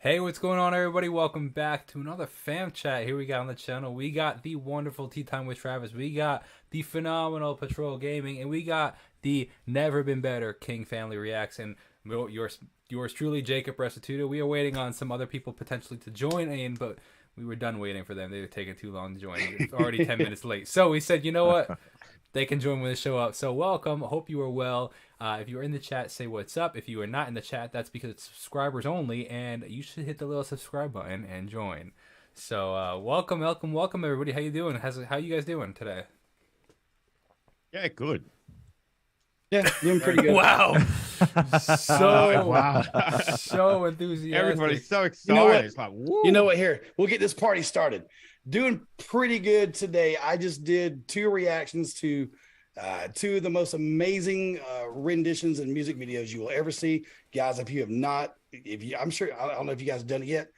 Hey, what's going on, everybody? Welcome back to another fam chat. Here we got on the channel. We got the wonderful Tea Time with Travis. We got the phenomenal Patrol Gaming, and we got the never been better King Family Reacts. And yours truly, Jacob Restituto. We are waiting on some other people potentially to join in, but we were done waiting for them. They were taking too long to join. It's already 10 minutes late. So we said, you know what? They can join when they show up. So welcome. Hope you are well. If you're in the chat, say what's up. If you are not in the chat, that's because it's subscribers only, and you should hit the little subscribe button and join. So welcome, everybody. How you doing? How you guys doing today? Yeah, good. Yeah, doing pretty good. Wow. Wow. So enthusiastic. Everybody's so excited. You know what? It's like, woo. You know what? Here, we'll get this party started. Doing pretty good today. I just did two reactions to two of the most amazing renditions and music videos you will ever see. Guys, if you have not, I'm sure, I don't know if you guys have done it yet.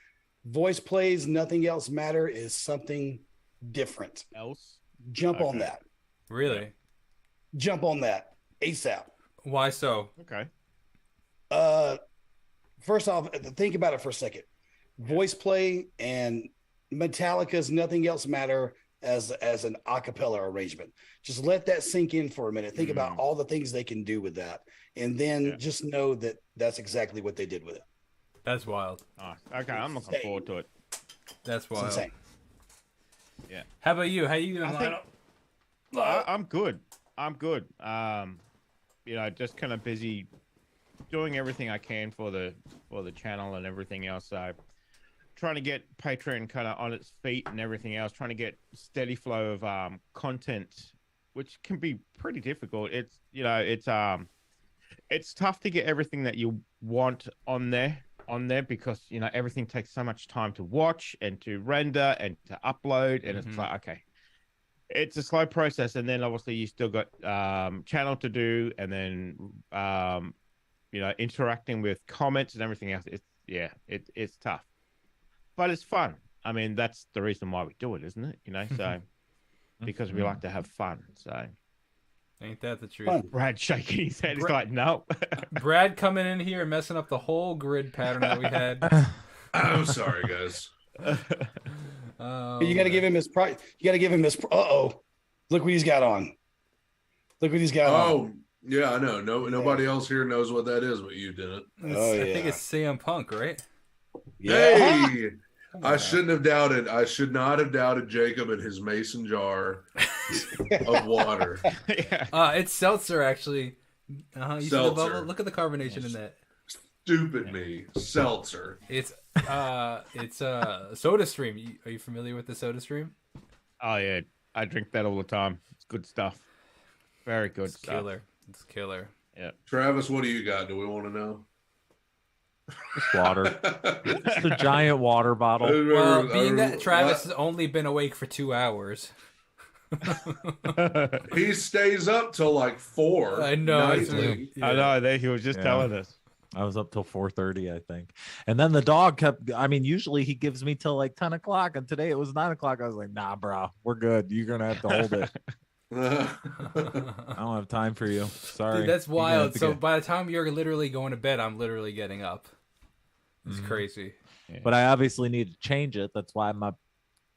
Voice Plays, Nothing Else Matter is something different. Jump on that. Really? Jump on that ASAP. Why so? Okay. First off, think about it for a second. Voice Play and Metallica's Nothing Else Matter as an a cappella arrangement. Just let that sink in for a minute. Think about all the things they can do with that, and then just know that that's exactly what they did with it. That's wild. Oh, okay, I'm looking forward to it. That's wild. Insane. Yeah. How about you? How you doing? I'm good. I'm good. Just kind of busy doing everything I can for the channel and everything else. So trying to get Patreon kind of on its feet and everything else, trying to get steady flow of content, which can be pretty difficult. It's tough to get everything that you want on there because everything takes so much time to watch and to render and to upload, and it's like, okay, it's a slow process. And then obviously you still got channel to do, and then interacting with comments and everything else. It's tough. But it's fun. I mean, that's the reason why we do it, isn't it? So because we like to have fun. So ain't that the truth? Fun. Brad shaking his head. He's like, no. Brad coming in here and messing up the whole grid pattern that we had. I'm sorry, guys. You got to give him his price. You got to give him his. Look what he's got on. Look what he's got on. Oh, yeah, I know. Nobody else here knows what that is, but you didn't. I think it's CM Punk, right? Yeah. Hey, I shouldn't have doubted. I should not have doubted Jacob and his mason jar of water. It's seltzer, actually. You see the bubble? Look at the carbonation in that. Stupid me, seltzer. It's Soda Stream. Are you familiar with the Soda Stream? Oh yeah, I drink that all the time. It's good stuff. Very good stuff. Killer. It's killer. Yeah. Travis, what do you got? Do we want to know? Just water. It's a giant water bottle. Well, being that Travis has only been awake for 2 hours. He stays up till like 4. I know. Nightly. I know. He was just telling us. I was up till 4:30, I think. And then the dog kept, usually he gives me till like 10 o'clock. And today it was 9 o'clock. I was like, nah, bro, we're good. You're going to have to hold it. I don't have time for you. Sorry. Dude, that's wild. So by the time you're literally going to bed, I'm literally getting up. It's crazy. Yeah. But I obviously need to change it. That's why my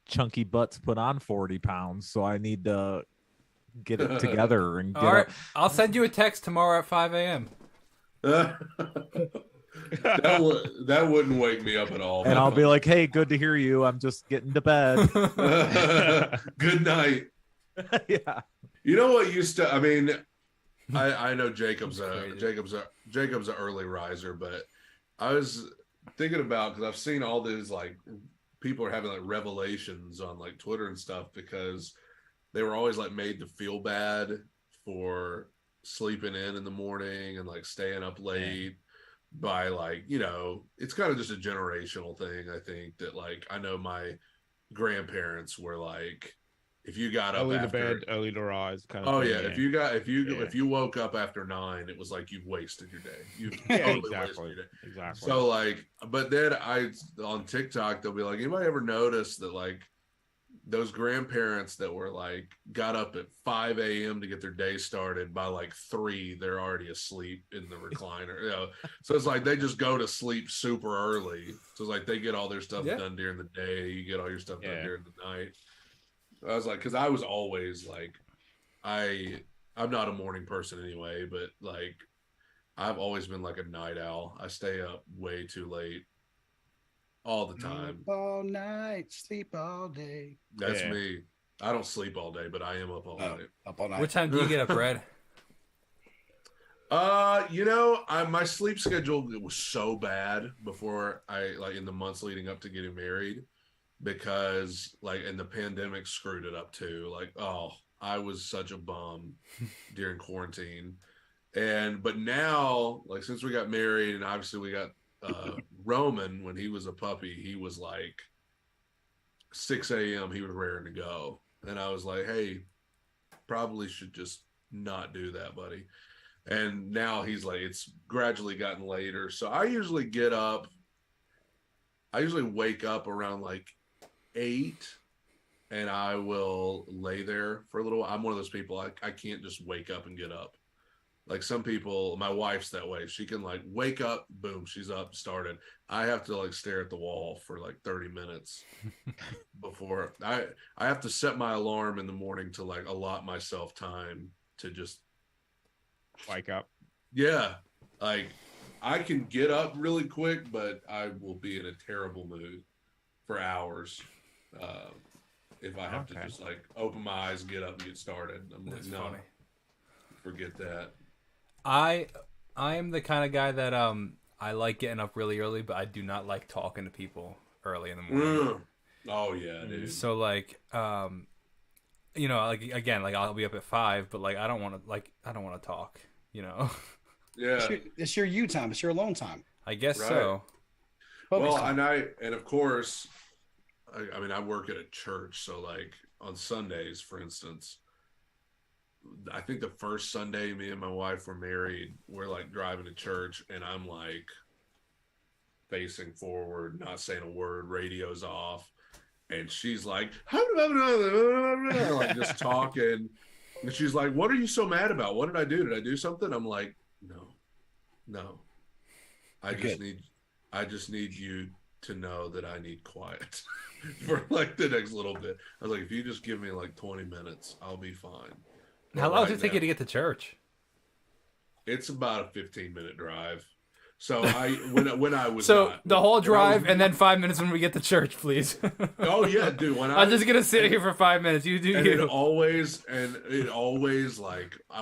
chunky butt's put on 40 pounds. So I need to get it together. And get all right. I'll send you a text tomorrow at 5 a.m. That wouldn't wake me up at all. And I'll be like, hey, good to hear you. I'm just getting to bed. Good night. Yeah. You know what used to, I know Jacob's an early riser, but I was thinking about, because I've seen all these like people are having like revelations on like Twitter and stuff because they were always like made to feel bad for sleeping in the morning and like staying up late by like, it's kind of just a generational thing. I think that like, I know my grandparents were like, if you got up early after, to bed, early to rise, kind of thing. If you woke up after 9, it was like you've wasted your day. You've totally wasted your day. Exactly. So like, but then on TikTok they'll be like, anybody ever notice that like those grandparents that were like got up at 5 a.m. to get their day started. By like 3, they're already asleep in the recliner. So it's like they just go to sleep super early. So it's like they get all their stuff done during the day. You get all your stuff done during the night. I was like, because I was always like, I'm not a morning person anyway, but like I've always been like a night owl. I stay up way too late all the time. Up all night, sleep all day. That's me. I don't sleep all day, but I am up all night. Up all night. What time do you get up, Brad? My sleep schedule was so bad before in the months leading up to getting married, because and the pandemic screwed it up too. I was such a bum during quarantine. But now, since we got married, and obviously we got Roman, when he was a puppy, he was like 6 a.m. he was raring to go. And I was like, hey, probably should just not do that, buddy. And now he's like, it's gradually gotten later. So I usually wake up around 8, and I will lay there for a little while. I'm one of those people, I can't just wake up and get up. Like some people, my wife's that way. She can wake up, boom, she's up, started. I have to stare at the wall for 30 minutes before I have to set my alarm in the morning to allot myself time to just wake up. Yeah. I can get up really quick, but I will be in a terrible mood for hours. If I have to just open my eyes, get up and get started. I'm That's no, funny. Forget that. I am the kind of guy that I like getting up really early, but I do not like talking to people early in the morning. Oh yeah, dude. So again, I'll be up at 5, but I don't want to talk, Yeah. It's your you time. It's your alone time. I guess Right. so. Focus Well, time. and of course, I work at a church, so on Sundays, for instance, I think the first Sunday me and my wife were married, we're driving to church, and I'm facing forward, not saying a word, radio's off, and she's just talking, and she's like, what are you so mad about? What did I do? Did I do something? I'm like, no. I just need you to know that I need quiet for the next little bit. I was like, if you just give me 20 minutes, I'll be fine. How long does it take you to get to church? It's about a 15-minute drive. So when I was the whole drive and then 5 minutes when we get to church, please. Oh yeah, dude. I'm just gonna sit here for 5 minutes. You do. It always I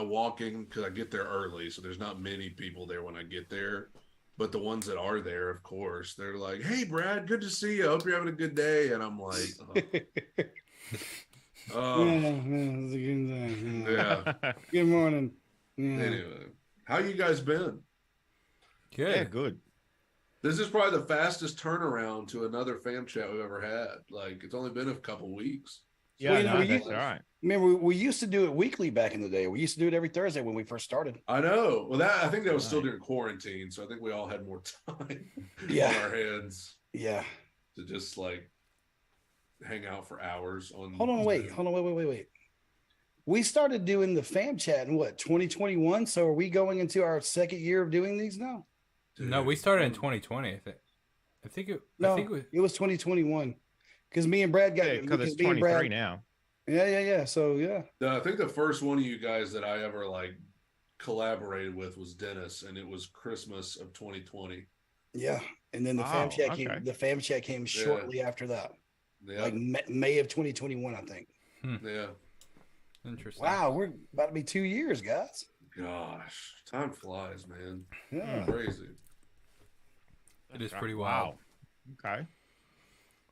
walk in because I get there early, so there's not many people there when I get there. But the ones that are there, of course, they're like, "Hey, Brad, good to see you. Hope you're having a good day." And I'm like, "Oh, yeah." Good morning. Yeah. Anyway, how you guys been? Good. Yeah, good. This is probably the fastest turnaround to another fam chat we've ever had. It's only been a couple weeks. Yeah, Well, no, that's right. Remember, we used to do it weekly back in the day. We used to do it every Thursday when we first started. I know. Well, I think that was still during quarantine, so I think we all had more time on our hands. Yeah. To just hang out for hours on. Hold on, wait. We started doing the fam chat in 2021. So are we going into our second year of doing these now? Dude. No, we started in 2020. I think it was 2021 because me and Brad got because it's 23 now. Yeah. So yeah. I think the first one of you guys that I ever collaborated with was Dennis, and it was Christmas of 2020. Yeah, and then the fam chat came. The fam chat came shortly after that. Yeah. May of 2021, I think. Yeah. Interesting. Wow, we're about to be 2 years, guys. Gosh, time flies, man. Yeah. Crazy. It is pretty wild. Wow. Okay.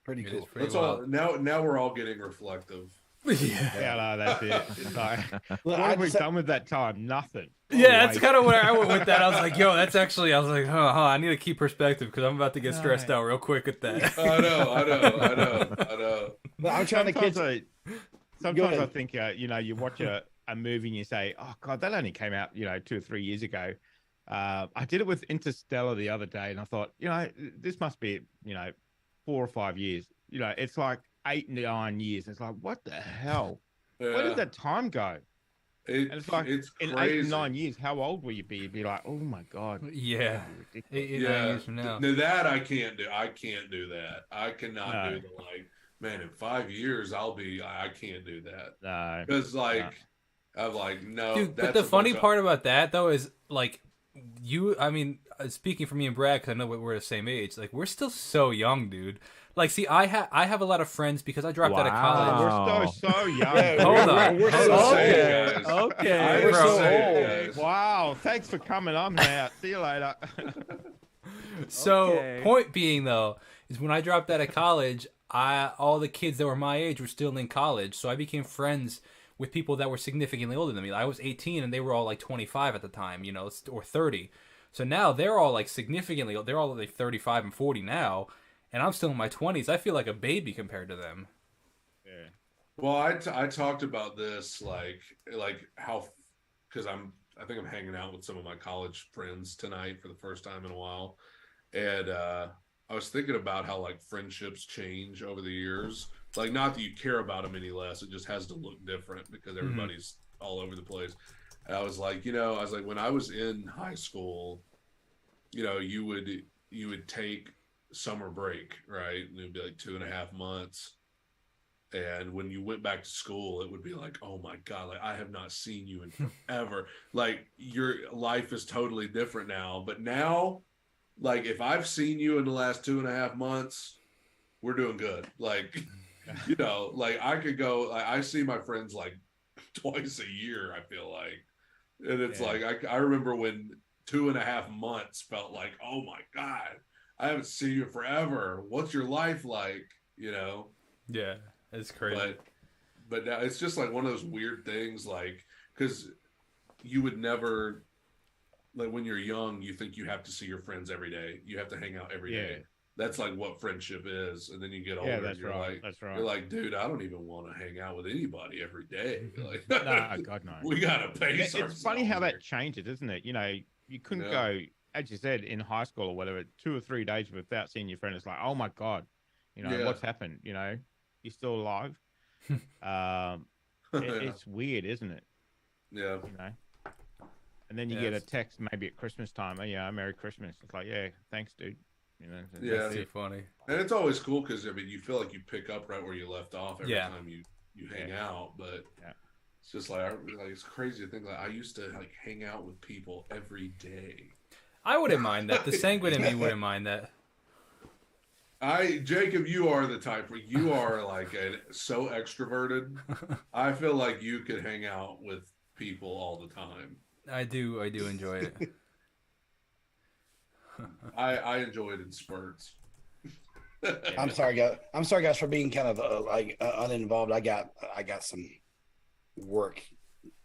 Pretty cool. That's all. Now we're all getting reflective. Yeah, no, that's it. What have we done with that time? Nothing. Yeah, that's kind of where I went with that. I was like, I need to keep perspective because I'm about to get stressed out real quick with that. I know. But I'm trying to catch. Sometimes I think, you watch a movie and you say, oh, God, that only came out, 2 or 3 years ago. I did it with Interstellar the other day and I thought, this must be, 4 or 5 years. It's like 8, 9 years. It's like, what the hell? Yeah. Where did that time go? And it's like, it's in crazy. 8 and 9 years, how old will you be? You'd be like, oh my God. Yeah. Ridiculous. 8, 9 years from now. Now that I can't do. I can't do that. I cannot No. do the like. Man, in 5 years, I can't do that. No. Because like, I'm like, no. Dude, but that's the a funny bunch of- part about that though is like I mean, speaking for me and Brad, because I know we're the same age. Like, we're still so young, dude. Like, see, I have a lot of friends because I dropped out of college. We're so young. Yeah, Hold on. We're I'm so the old. same, guys. Okay, I'm we're the so same, old. guys. Wow. Thanks for coming on, Matt. See you later. So, Okay. point being though, is when I dropped out of college, all the kids that were my age were still in college, so I became friends with people that were significantly older than me. I was 18 and they were all like 25 at the time, you know, or 30. So now they're all like significantly, they're all like 35 and 40 now, and I'm still in my 20s. I feel like a baby compared to them. Yeah. Well, I talked about this like how, because I think I'm hanging out with some of my college friends tonight for the first time in a while, and I was thinking about how like friendships change over the years. Like, not that you care about them any less, it just has to look different because everybody's all over the place. And I was like, when I was in high school, you know, you would take summer break, right? And it would be like 2.5 months. And when you went back to school, it would be like, oh my God, like, I have not seen you in forever. Like, your life is totally different now. But now, like, if I've seen you in the last 2.5 months, we're doing good. Like, you know, like, I could go, I see my friends like twice a year, I feel like. And it's like, I remember when 2.5 months felt like, oh my God, I haven't seen you forever. What's your life like? You know? Yeah, it's crazy. But now it's just like one of those weird things, like, because you would never, like, when you're young, you think you have to see your friends every day. You have to hang out every day. That's like what friendship is. And then you get older, that's and you're right. like, That's right. you're like, dude, I don't even want to hang out with anybody every day. Like, No, God, no. we gotta pace It's funny how ourselves that changes, isn't it? You know, you couldn't Yeah. go, as you said, in high school or whatever, 2 or 3 days without seeing your friend. It's like, oh my God, you know, Yeah. what's happened? You know, you still alive? It's weird, isn't it? Yeah. You know? And then you get a text maybe at Christmas time, oh yeah, Merry Christmas. It's like, yeah, thanks, dude. You know, Yeah. That's too funny. And it's always cool because, I mean, you feel like you pick up right where you left off every Yeah. time you hang out, but Yeah. it's just like it's crazy to think, like, I used to like hang out with people every day. I wouldn't mind that. The sanguine in me wouldn't mind that. Jacob, you are the type where you are like so extroverted. I feel like you could hang out with people all the time. I do enjoy it. I enjoy it in spurts. I'm sorry, guys, for being kind of uninvolved. I got some work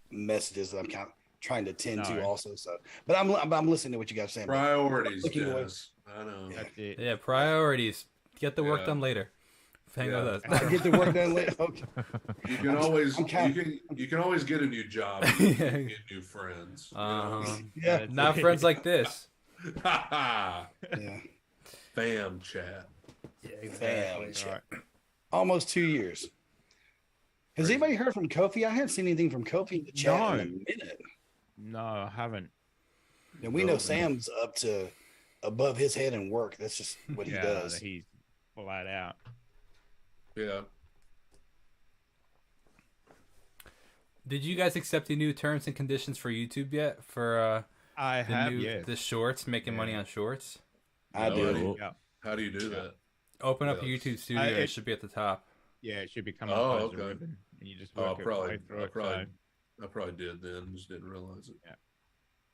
messages that I'm kind of trying to tend to also. So, but I'm listening to what you guys are saying. Priorities, Looking away. Dennis. I know. That's it. Yeah, priorities. Get the work done later. Hang Yeah. with I us. get the work done later. Okay. You can always I'm kind you can always get a new job. You can get new friends. You know? Yeah. Not friends like this. Yeah. Fam chat. Yeah, Family. All right. Almost 2 years. Has anybody heard from Kofi? I haven't seen anything from Kofi in the chat in a minute. No, I haven't. And we know Sam's up to above his head in work. That's just what he does. He's flat out. Yeah. Did you guys accept the new terms and conditions for YouTube yet? For I the have, new yeah. the shorts, making money on shorts? I do. Yeah. How do you do that? Open up Yeah, your YouTube studio. it it should be at the top. Yeah, it should be coming Oh, up as a okay. ribbon, and you just Oh, work your way through it. So, I probably did then. Just didn't realize it.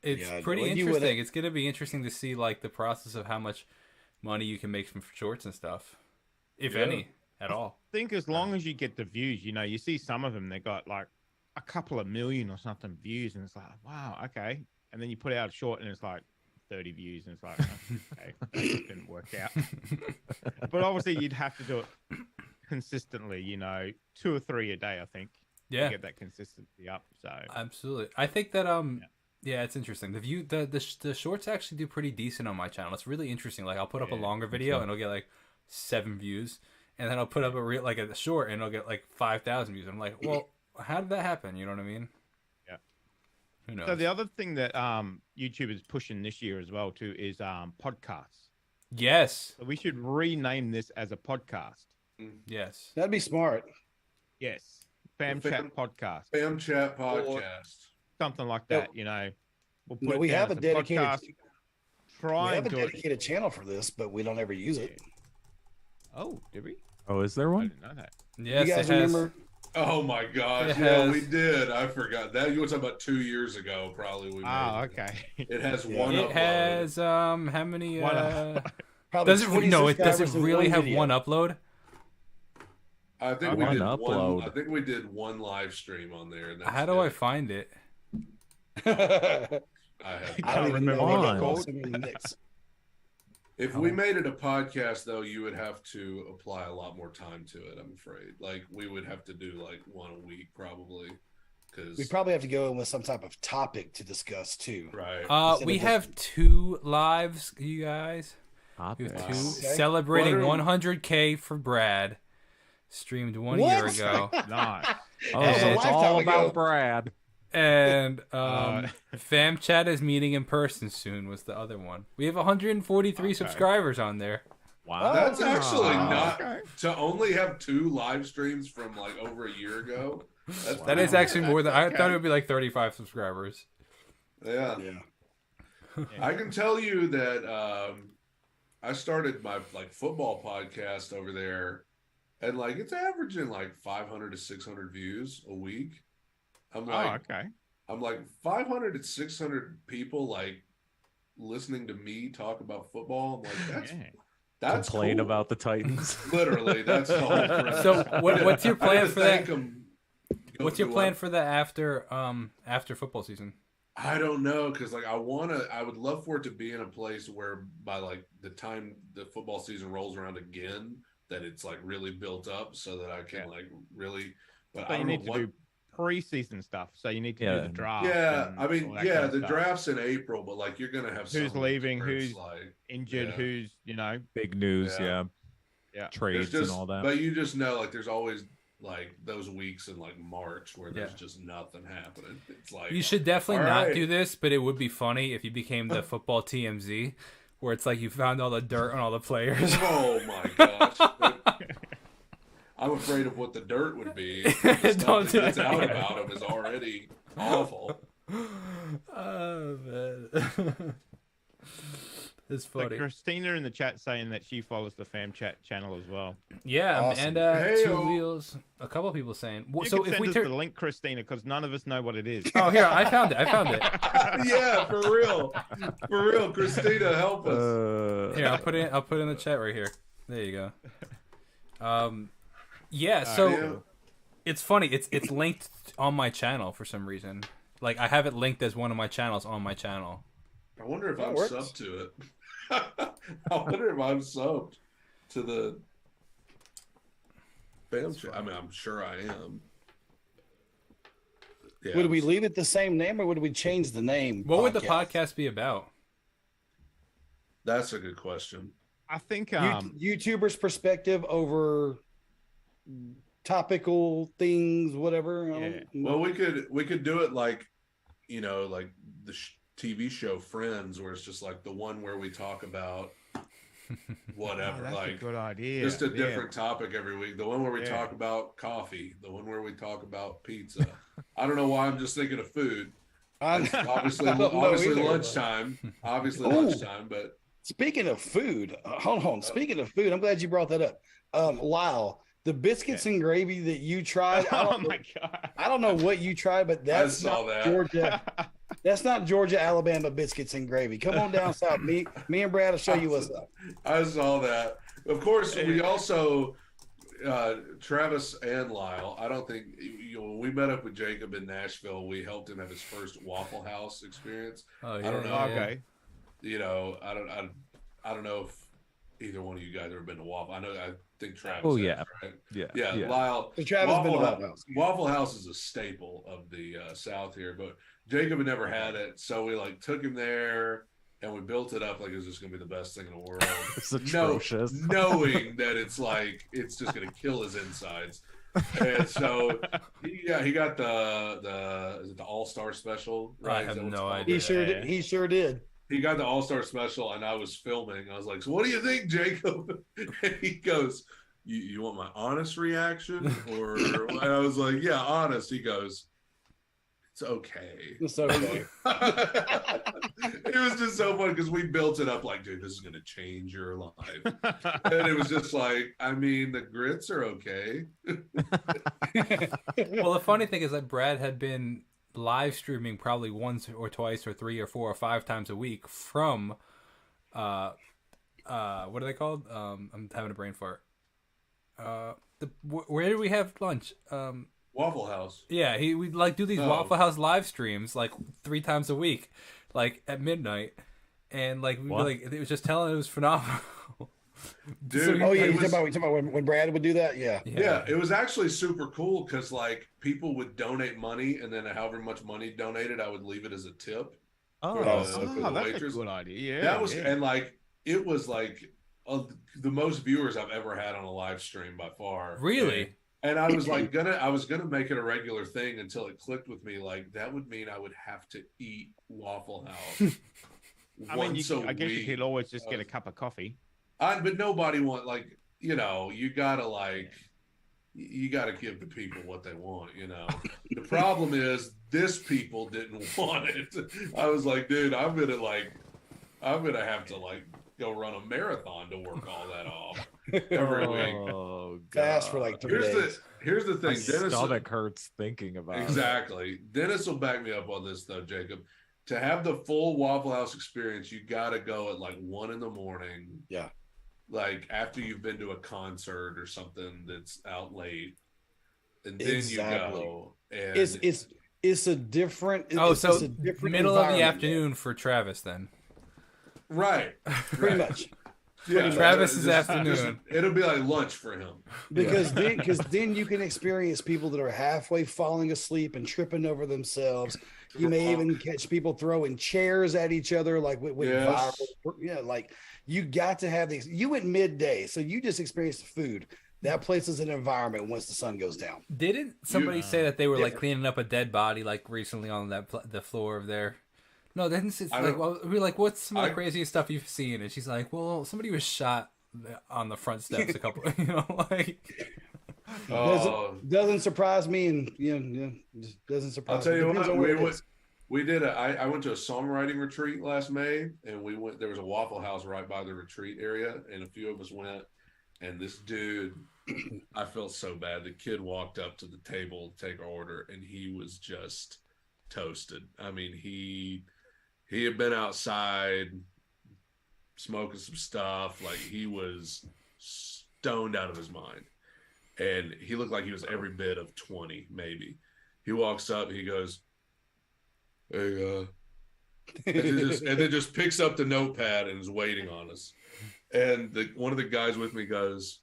It's Yeah, pretty well, you interesting. It's going to be interesting to see like the process of how much money you can make from shorts and stuff, if Yeah. any at all. I think as long as you get the views, you know, you see some of them, they got like a couple of million or something views, and it's like, wow, okay. And then you put out a short, and it's like 30 views, and it's like, okay, that didn't work out. But obviously, you'd have to do it consistently, you know, 2 or 3 a day, I think. Yeah, To get that consistency up. So absolutely. I think that yeah, it's interesting. The shorts actually do pretty decent on my channel. It's really interesting. Like I'll put up a longer video and it'll get like 7 views, and then I'll put up a reel like a short, and I'll get like 5,000 views. I'm like, well, how did that happen? You know what I mean? Yeah. Who knows? So the other thing that YouTube is pushing this year as well too is podcasts. Yes. So we should rename this as a podcast. Yes. That'd be smart. Yes. Fam Chat Podcast. Fam Chat Podcast. Something like that, you know. We'll put we have a dedicated podcast. we have a dedicated channel for this, but we don't ever use it. Oh, did we? Oh, is there I one? didn't know that. Yes, you guys it has. remember? Oh my gosh. It Yeah, has- we did. I forgot that. You were talking about 2 years ago, probably. We made it. Okay. It has one It upload. has how many? Probably Does it 20 no? It does it subscribers and really one have video. one upload? I think we One did upload. one. I think we did one live stream on there. And that's How do I it. find it? I I have. don't even know Come what on. it calls in the mix. If we made it a podcast, though, you would have to apply a lot more time to it. I'm afraid. Like we would have to do like one a week, probably. Because We probably have to go in with some type of topic to discuss too. right. Instead We of have 2 lives, you guys. We have 2 Okay. celebrating What are- 100K for Brad. Streamed 1 What? year ago. Nice. Oh, That was so a it's lifetime all ago. about Brad. And Uh, Fam Chat is meeting in person soon was the other one. We have 143 Okay. subscribers on there. Wow. That's actually Wow. not Okay. to only have 2 live streams from like over a year ago. That's That is pretty actually good. more than I Okay. thought it would be like 35 subscribers. Yeah. Yeah. I can tell you that I started my like football podcast over there, and like it's averaging like 500 to 600 views a week. I'm like, okay. I'm like 500 to 600 people like listening to me talk about football. I'm like, that's Complain cool. about the Titans. Literally, that's the whole premise. So what's your I plan didn't for that? thank 'em. Go What's your through plan what? for the after football season? I don't know, because like I would love for it to be in a place where by like the time the football season rolls around again, that it's like really built up so that I can like really. But So I you don't need know to what. do preseason stuff. So you need to Yeah. do the draft. Yeah, and I mean, all that yeah, kind of the stuff. draft's in April, but like you're gonna have Who's some leaving, where it's who's like injured, Yeah. who's Big news, Yeah. yeah. Yeah. Trades there's and all that. But you just know like there's always like those weeks in like March where there's Yeah. just nothing happening. It's like You should definitely all not right. do this, but it would be funny if you became the football TMZ, where it's like you found all the dirt on all the players. Oh my gosh. I'm afraid of what the dirt would be. The stuff Don't that do gets that. out about him is already awful. Oh man, it's So funny. Christina in the chat saying that she follows the Fam Chat channel as well. Yeah, Awesome. and Hey-o. 2 wheels. A couple people saying. Well, You so can if send we us turn. the link, Christina, because none of us know what it is. Oh, here I found it. Yeah, for real. For real. Christina, help us. Here, I'll put it in the chat right here. There you go. Yeah. So Yeah. it's funny. It's linked on my channel for some reason. Like I have it linked as one of my channels on my channel. I wonder if That I'm works. subbed to it. I wonder if I'm subbed to the Fam Chat. I mean, I'm sure I am. Yeah. Would we leave it the same name or would we change the name? What would the podcast be about? That's a good question. I think YouTubers' perspective over topical things, whatever. I don't know. Well, we could do it like, you know, like the TV show Friends, where it's just like the one where we talk about whatever, that's a like good idea. just a Yeah. different topic every week. The one where we Yeah. talk about coffee, the one where we talk about pizza. I don't know why I'm just thinking of food. I- Obviously, I don't know obviously either. lunchtime. Obviously Ooh. lunchtime, but Speaking of food, hold on. Speaking of food, I'm glad you brought that up. Lyle, the biscuits and gravy that you tried. Oh my god! I don't know what you tried, but that's saw not that. Georgia. That's not Georgia, Alabama biscuits and gravy. Come on down south. Me and Brad will show you what's up. I saw that. Of course, we also Travis and Lyle. I don't think when we met up with Jacob in Nashville, we helped him have his first Waffle House experience. Oh I don't know. Okay. You know, I don't know if either one of you guys ever been to Waffle. I think Travis. Oh, has, yeah. right? Yeah. Yeah, Lyle. So Travis been to Waffle House. Waffle House is a staple of the South here, but Jacob had never had it, so we like took him there, and we built it up like it was just gonna be the best thing in the world. It's atrocious. Knowing that it's just gonna kill his insides. And so he got the All-Star special, right? I have no idea. He sure did. He got the All-Star special, and I was filming. I was like, "So what do you think, Jacob?" And he goes, "You want my honest reaction?" Or and I was like, "Yeah, honest." He goes, "It's okay." It's okay. It was just so fun because we built it up like, dude, this is gonna change your life. And it was just like, I mean, the grits are okay. Well, the funny thing is that Brad had been live streaming probably once or twice or 3 or 4 or 5 times a week from what are they called? I'm having a brain fart. Where did we have lunch? Waffle House. Yeah, we'd like do these Waffle House live streams like 3 times a week, like at midnight, and like we were like, it was just telling, it was phenomenal. Dude, oh yeah, you talking about when Brad would do that? Yeah. It was actually super cool because like people would donate money, and then however much money donated, I would leave it as a tip. Oh, that's a good idea. Yeah, that was and like it was like the most viewers I've ever had on a live stream by far. Really? And I was like I was gonna make it a regular thing until it clicked with me. Like that would mean I would have to eat Waffle House. I guess you could always just get a cup of coffee. But nobody you gotta give the people what they want. The problem is this people didn't want it. I was like, dude, I'm gonna have to go run a marathon to work all that off every week. Oh, fast for like 3 days. Here's the thing. My stomach hurts thinking about it. Dennis will back me up on this though, Jacob. To have the full Waffle House experience, you got to go at 1 a.m. Yeah. Like after you've been to a concert or something that's out late, and then you go. And it's a different. It's a different middle of the afternoon for Travis then. Right. Pretty much. Yeah, Travis's afternoon. It'll be like lunch for him. Because then you can experience people that are halfway falling asleep and tripping over themselves. You may even catch people throwing chairs at each other, viral. Yeah, you got to have these. You went midday, so you just experienced the food. That place is an environment once the sun goes down. Didn't somebody say that they were cleaning up a dead body recently on the floor of there? No, then it's we're like, what's some of the craziest stuff you've seen? And she's like, well, somebody was shot on the front steps a couple, Doesn't surprise me, and just doesn't surprise me. I'll tell you what, we did I went to a songwriting retreat last May, and there was a Waffle House right by the retreat area, and a few of us went, and this dude, I felt so bad. The kid walked up to the table to take our order, and he was just toasted. I mean, he had been outside smoking some stuff. He was stoned out of his mind. And he looked like he was every bit of 20, maybe. He walks up, he goes, hey, and then just picks up the notepad and is waiting on us. And one of the guys with me goes,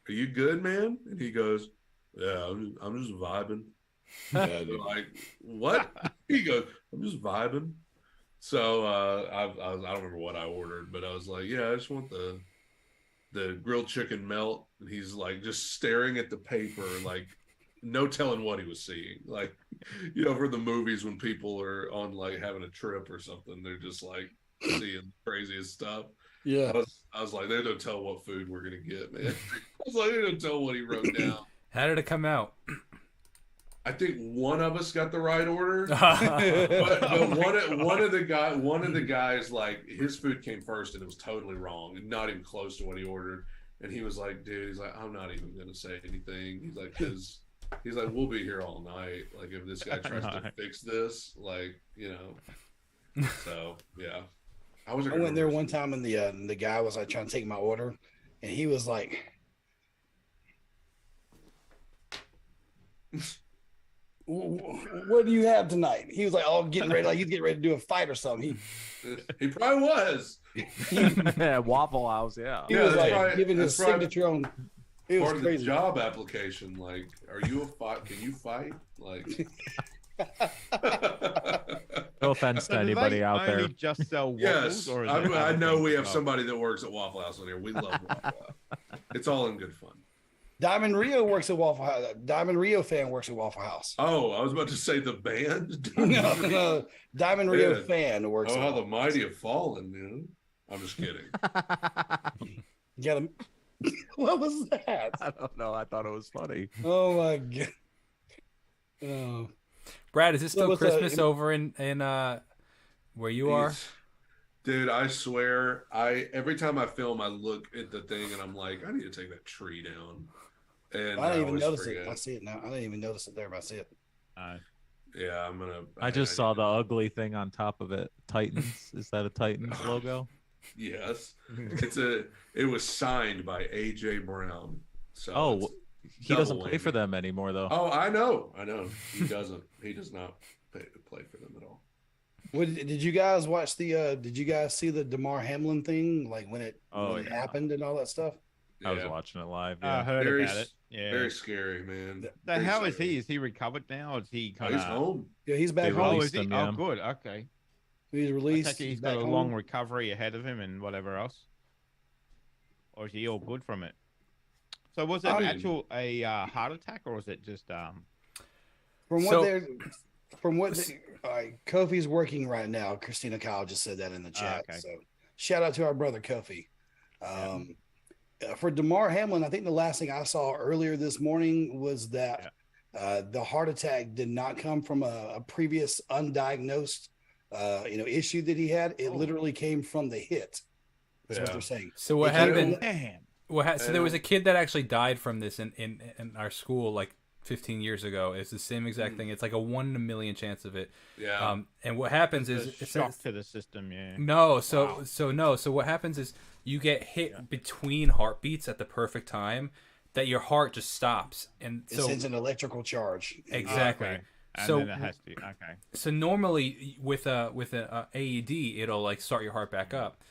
are you good, man? And he goes, yeah, I'm just vibing. And they're like, what? He goes, I'm just vibing. So I don't remember what I ordered, but I was like, yeah, I just want the grilled chicken melt. And he's just staring at the paper, no telling what he was seeing. For the movies when people are on having a trip or something, they're just seeing the craziest stuff. Yeah. I was like, they don't tell what food we're gonna get, man. I was like, they don't tell what he wrote down. How did it come out? I think one of us got the right order, but one of the guys, his food came first and it was totally wrong and not even close to what he ordered. And he was like, dude, he's like, I'm not even gonna say anything. He's like, he's like, we'll be here all night. If this guy tries to fix this, so yeah. I went there one time and the guy was trying to take my order, and he was like, what do you have tonight? He was like, oh, getting ready, he's getting ready to do a fight or something. He probably was. Waffle House, yeah. He was giving his signature on. It was part crazy. Of the job application. Are you a fight? Can you fight? No offense to So do anybody they out there. only just sell waffles, Yes, or is I, it I other know things we as have well? somebody that works at Waffle House on here. We love Waffle House. It's all in good fun. Diamond Rio works at Waffle House. Diamond Rio fan works at Waffle House. Oh, I was about to say the band. No, Diamond Rio Yeah. fan works. Oh, at how the Waffle House. mighty have fallen, man. I'm just kidding. You gotta. What was that? I don't know. I thought it was funny. Oh my god. Oh. Brad, is it still what's Christmas over in where you are? Dude, I swear, every time I film, I look at the thing and I'm like, I need to take that tree down. And I didn't even always notice forget. it. I see it now. I didn't even notice it there, but I see it. Yeah, I'm gonna. I just saw the ugly thing on top of it. Titans. Is that a Titans logo? Yes, it was signed by AJ Brown. So Oh, he doesn't double play for whammy. them anymore, though. Oh, I know. He doesn't. He does not play for them at all. What did you guys watch the? Did you guys see the Damar Hamlin thing? Like when it yeah. happened and all that stuff. I was Yeah. watching it live. I Yeah. heard Very, about it. Yeah. very scary, man. So Very how is scary. he? Is he recovered now? Or is he Oh, kind he's of home. Yeah, he's back They home. Oh, released is he? him, yeah. Oh, good. Okay. He's I released. take it he's back got a home. long recovery ahead of him and whatever else. Or is he all good from it? So was it I mean- actual a heart attack, or was it just From what So- they're, from what all right, Kofi's working right now. Christina Kyle just said that in the chat. okay. So shout out to our brother Kofi. For Damar Hamlin, I think the last thing I saw earlier this morning was that the heart attack did not come from a previous undiagnosed issue that he had. It literally came from the hit. That's what Yeah. they're saying. So what It came happened? from- damn? So there was a kid that actually died from this in our school like 15 years ago. It's the same exact thing. It's like a 1 in a million chance of it. Yeah. And what happens It's is a shock to the system. Yeah. no. So what happens is you get hit between heartbeats at the perfect time that your heart just stops, and It so sends an electrical charge. exactly. Okay. And So then it has to. Okay. so normally with a AED, it'll like start your heart back up,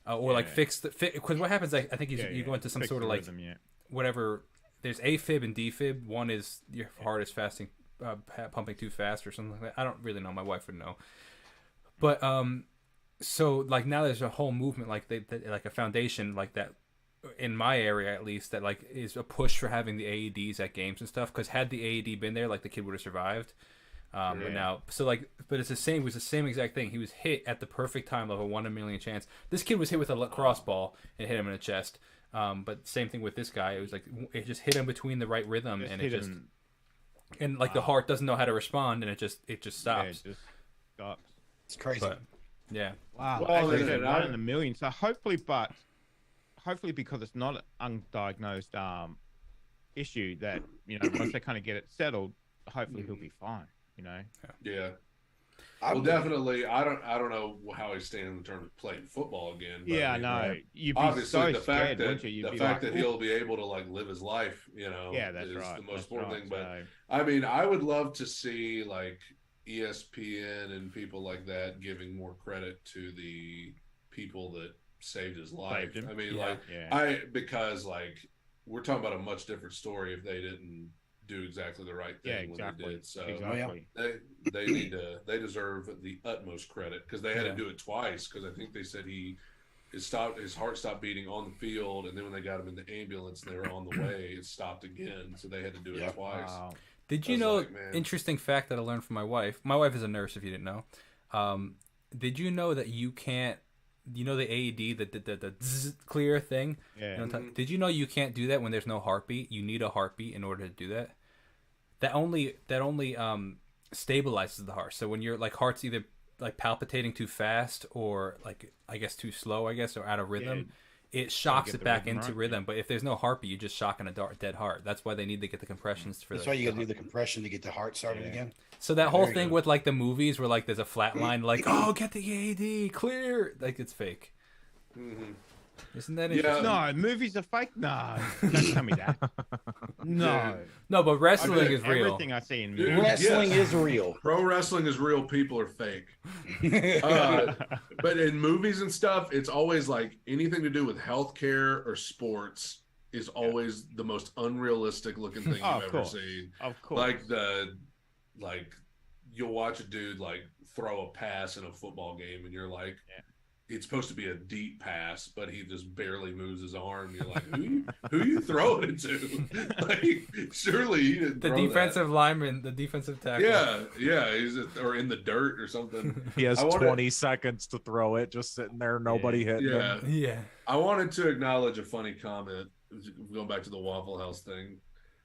or like fix because what happens? I think you go into some Fix sort the of like rhythm, whatever. There's AFib and DFib. One is your heart is pumping too fast or something like that. I don't really know. My wife would know. But so like now there's a whole movement like like a foundation like that in my area at least that like is a push for having the AEDs at games and stuff. Because had the AED been there, like the kid would have survived. But now, but it's the same. It was the same exact thing. He was hit at the perfect time of a 1 in a million chance. This kid was hit with a lacrosse ball and hit him in the chest. But same thing with this guy. It was like it just hit him between the right rhythm, and it just and like the heart doesn't know how to respond, and it just stops. Yeah, it just stops. It's crazy. But yeah, Wow. Well, Actually, then, one in a million. So hopefully because it's not an undiagnosed issue that once they kind of get it settled, hopefully he'll be fine. Yeah. Well, definitely. I don't know how he's standing in terms of playing football again. But Yeah, I I mean, know. right. You'd be Obviously, so the scared, fact that wouldn't you? You'd the be fact like, that he'll be able to like live his life, yeah, that's is right. the most That's important right. thing. But So, I mean, I would love to see like ESPN and people like that giving more credit to the people that saved his life. Saved him. I mean, Yeah. like because like we're talking about a much different story if they didn't do exactly the right thing yeah, when exactly. they did. So Exactly. they deserve the utmost credit because they had to do it twice because I think they said his heart stopped beating on the field, and then when they got him in the ambulance and they were on the way, it stopped again, so they had to do it twice. Wow. did you I was know? like, man. Interesting fact that I learned from my wife. My wife is a nurse. If you didn't know, did you know that you can't? You know the AED, the zzz clear thing. Yeah. Did you know you can't do that when there's no heartbeat? You need a heartbeat in order to do that. That only stabilizes the heart. So when your like heart's either like palpitating too fast or like I guess too slow, or out of rhythm, it shocks get it the back rhythm into right, rhythm. But if there's no heartbeat, you're just shocking a dead heart. That's why they need to get the compressions for. That's why you got to do the compression to get the heart started again. So that whole There you thing go. with like the movies where like there's a flat line, like oh get the AED clear, like it's fake. Isn't that interesting? No, movies are fake. No, don't tell me that. No, No, but wrestling is real. Everything I see in Dude, movies. Wrestling yes. is real. Pro wrestling is real. People are fake. But in movies and stuff, it's always like anything to do with healthcare or sports is always the most unrealistic looking thing Oh, you've of ever course. seen. Of course. Like you'll watch a dude like throw a pass in a football game, and you're like, it's supposed to be a deep pass, but he just barely moves his arm. You're like, who you throwing it to? Like, surely he didn't. The defensive lineman, the defensive tackle. Yeah, or in the dirt or something. He has 20 seconds to throw it, just sitting there, nobody hitting him. Yeah. I wanted to acknowledge a funny comment. Going back to the Waffle House thing.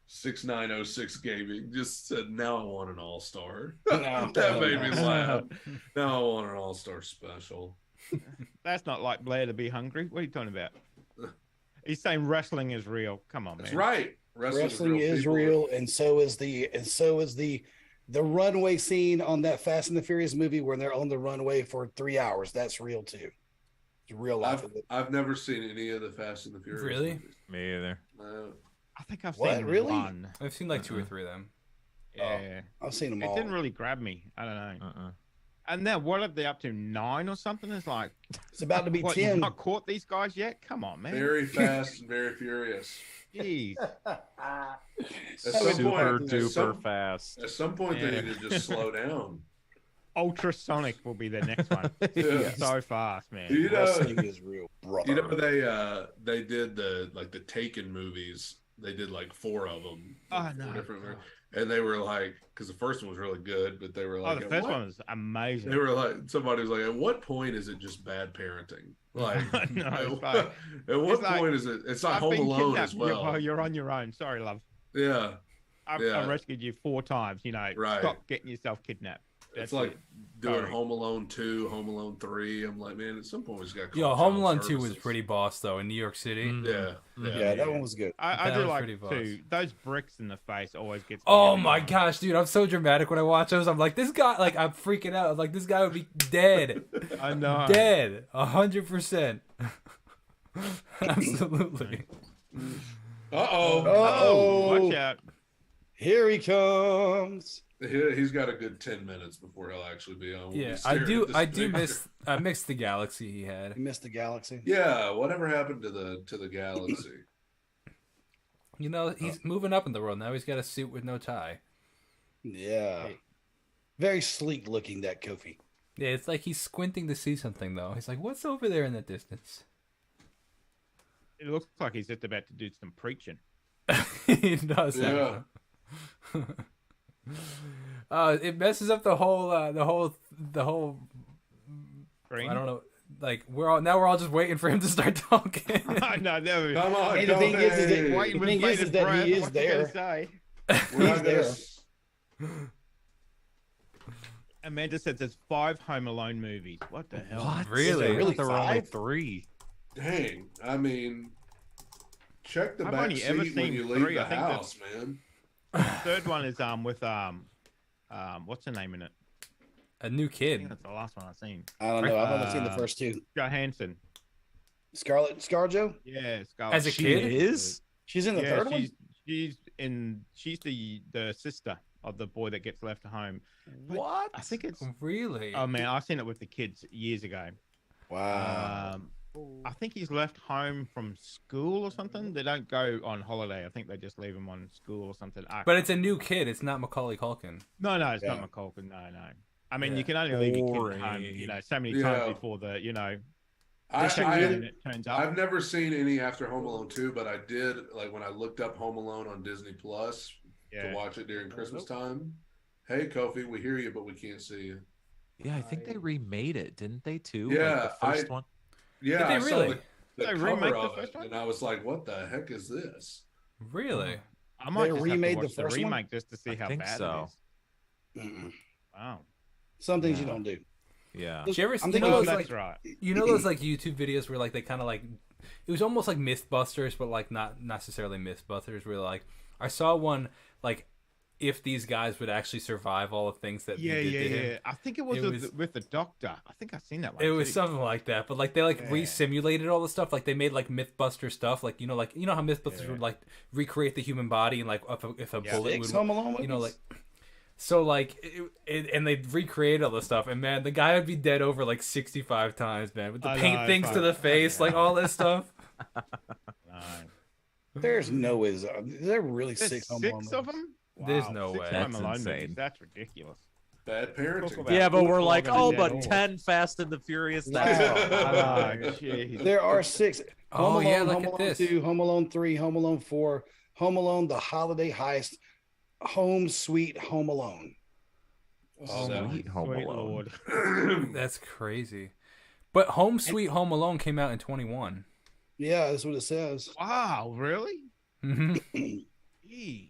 6906 Gaming just said, "Now I want an all-star." That made me laugh. Now I want an all-star special. That's not like Blair to be hungry. What are you talking about? He's saying wrestling is real. Come on, man. That's right. Wrestling is real, and so is the runway scene on that Fast and the Furious movie where they're on the runway for 3 hours. That's real too. It's real life. I've never seen any of the Fast and the Furious. Really? Movies. Me either. I think I've seen one. I've seen like 2 or 3 of them. Yeah, I've seen them all. It didn't really grab me. I don't know. And now, what are they up to? 9 or something? It's like it's about to be 10. You've not caught these guys yet? Come on, man. Very fast and very furious. Jeez. Super duper fast. At some point, they need to just slow down. Ultrasonic will be the next one. So fast, man. You know, Wrestling is real, brother. You know, they did the Taken movies. They did like 4 of them. Oh no! And they were like, because the first one was really good, but they were like, the first one was amazing. They were like, somebody was like, at what point is it just bad parenting? Like, at what point is it? It's not Home Alone as well. You're on your own. Sorry, love. Yeah. I rescued you 4 times. You know, stop getting yourself kidnapped. It's like doing Home Alone 2, Home Alone 3. I'm like, man, at some point we just got. Yo, Home Alone 2 was pretty boss though in New York City. Yeah, that one was good. I do like 2. Those bricks in the face always gets. Oh my gosh, dude, I'm so dramatic when I watch those. I'm like, this guy, like, I'm freaking out. I'm like, this guy would be dead. I know. Dead, 100%. Absolutely. Uh-oh. Watch out. Here he comes. He's got a good 10 minutes before he'll actually be on. Yeah, I do miss the galaxy he had. You missed the galaxy. Yeah, whatever happened to the galaxy? You know, he's moving up in the world now. He's got a suit with no tie. Yeah, very sleek looking, that Kofi. Yeah, it's like he's squinting to see something though. He's like, "What's over there in the distance?" It looks like he's just about to do some preaching. He does. Yeah. It messes up the whole Green? I don't know. Like we're all just waiting for him to start talking. No, never. Come on, the thing is that he is there. He's there. Amanda said there's 5 Home Alone movies. What the hell? What? Really? Really? There were only 5? 3. Dang, I mean, check the I've back only seat ever when seen you leave 3. the I think house, man. The third one is with what's her name in it? A new I think kid. that's the last one I've seen. I don't know. I've only seen the first 2. Johansson. ScarJo? Yeah, Scarlett. As a kid, is? She's in the third one. She's the sister of the boy that gets left at home. But What? I think it's. really? Oh man, I've seen it with the kids years ago. Wow. I think he's left home from school or something. They don't go on holiday. I think they just leave him on school or something. But it's a new kid. It's not Macaulay Culkin. No, it's not McCulkin. No. I mean, you can only leave your kid at home, so many times before it turns up. I've never seen any after Home Alone 2, but I did, like, when I looked up Home Alone on Disney Plus to watch it during Christmas time. Hey, Kofi, we hear you, but we can't see you. Yeah, I think they remade it, didn't they, too? Yeah, like the first one. Yeah, Did they really? saw the Did they cover remake the of first it, one? and I was like, what the heck is this? Really? I might They just remade have to watch the first one? remake just to see how think bad so. it is. Wow. Some things you don't do. Yeah. Did you ever I'm you know thinking those That's like right. you know those like YouTube videos where like they kind of like it was almost like Mythbusters, but like not necessarily Mythbusters. Where like I saw one like if these guys would actually survive all the things that Yeah. they did to him. I think it was with the doctor. I think I've seen that one. It was too. something like that, but like they like re-simulated all the stuff. Like they made like MythBuster stuff. Like you know how MythBusters would like recreate the human body and like if a bullet would, Home Alone you know, movies? like so like and they'd recreate all the stuff. And man, the guy would be dead over like 65 times, man, with the paint things to the face, like all this stuff. There's no way. There really There's 6 Home 6 Alone of movies? them? There's Wow, no 6 way. Home That's Alone insane. movies. That's ridiculous. Bad parenting. Yeah, but we're like, Football but and 10 Fast and the Furious. No. jeez. There are 6. Home Oh, Alone, yeah, look Home at Alone this. 2, Home Alone 3, Home Alone 4, Home Alone, The Holiday Heist, Home Sweet Home Alone. Sweet Home Alone. Lord. That's crazy. But Home Sweet Home Alone came out in 21. Yeah, that's what it says. Wow, really? Mm-hmm. Jeez.